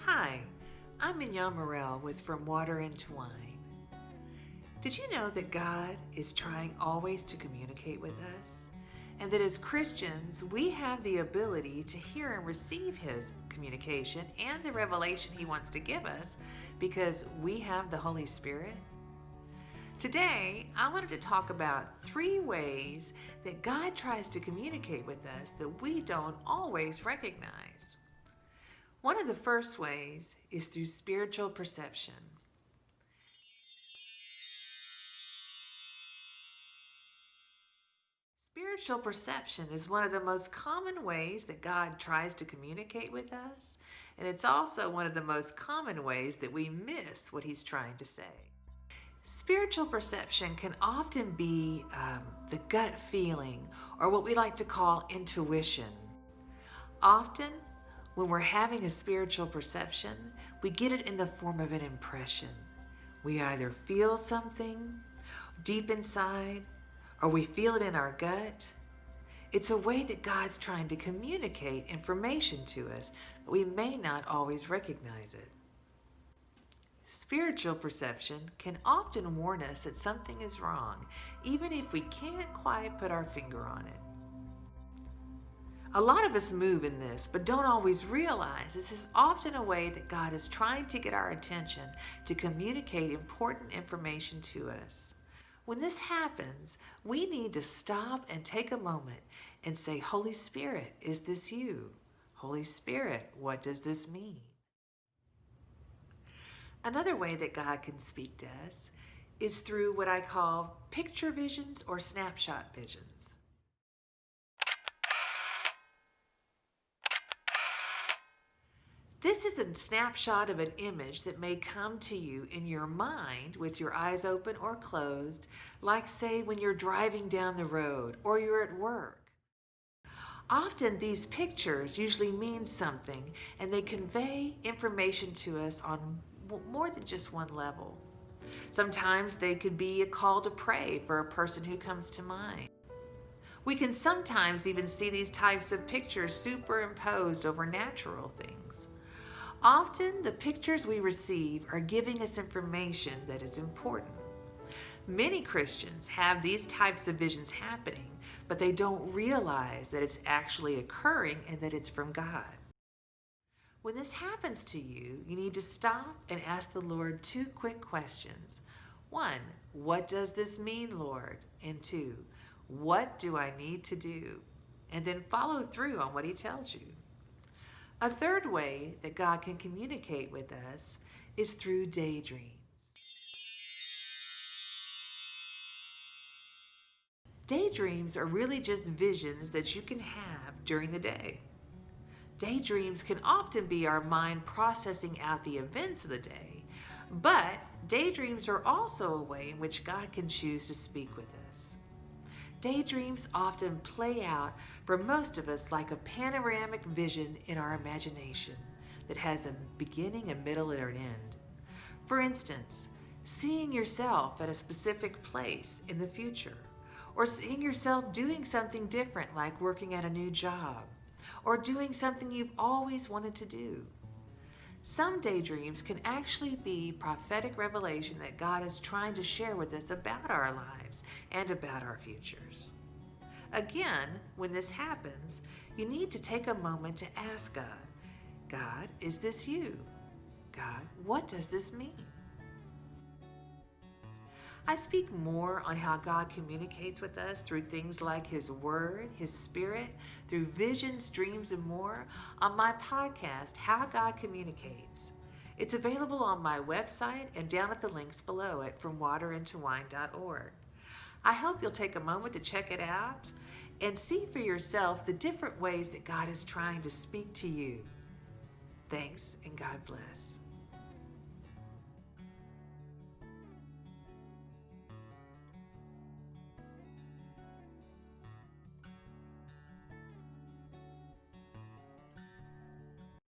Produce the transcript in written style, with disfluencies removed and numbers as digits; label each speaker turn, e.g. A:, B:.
A: Hi, I'm Mignon Murrell with From Water into Wine. Did you know that God is trying always to communicate with us? And that as Christians, we have the ability to hear and receive His communication and the revelation He wants to give us because we have the Holy Spirit? Today, I wanted to talk about 3 ways that God tries to communicate with us that we don't always recognize. One of the first ways is through spiritual perception. Spiritual perception is one of the most common ways that God tries to communicate with us, and it's also one of the most common ways that we miss what He's trying to say. Spiritual perception can often be the gut feeling, or what we like to call intuition. Often, when we're having a spiritual perception, we get it in the form of an impression. We either feel something deep inside, or we feel it in our gut. It's a way that God's trying to communicate information to us, but we may not always recognize it. Spiritual perception can often warn us that something is wrong, even if we can't quite put our finger on it. A lot of us move in this, but don't always realize this is often a way that God is trying to get our attention to communicate important information to us. When this happens, we need to stop and take a moment and say, Holy Spirit, is this you? Holy Spirit, what does this mean? Another way that God can speak to us is through what I call picture visions or snapshot visions. This is a snapshot of an image that may come to you in your mind with your eyes open or closed, like say when you're driving down the road or you're at work. Often these pictures usually mean something and they convey information to us on more than just one level. Sometimes they could be a call to pray for a person who comes to mind. We can sometimes even see these types of pictures superimposed over natural things. Often, the pictures we receive are giving us information that is important. Many Christians have these types of visions happening, but they don't realize that it's actually occurring and that it's from God. When this happens to you, you need to stop and ask the Lord 2 quick questions. 1, what does this mean, Lord? And 2, what do I need to do? And then follow through on what He tells you. A third way that God can communicate with us is through daydreams. Daydreams are really just visions that you can have during the day. Daydreams can often be our mind processing out the events of the day, but daydreams are also a way in which God can choose to speak with us. Daydreams often play out for most of us like a panoramic vision in our imagination that has a beginning, a middle, and an end. For instance, seeing yourself at a specific place in the future, or seeing yourself doing something different like working at a new job, or doing something you've always wanted to do. Some daydreams can actually be prophetic revelation that God is trying to share with us about our lives and about our futures. Again, when this happens, you need to take a moment to ask God, God, is this you? God, what does this mean? I speak more on how God communicates with us through things like His Word, His Spirit, through visions, dreams, and more on my podcast, How God Communicates. It's available on my website and down at the links below at FromWaterIntoWine.org. I hope you'll take a moment to check it out and see for yourself the different ways that God is trying to speak to you. Thanks, and God bless.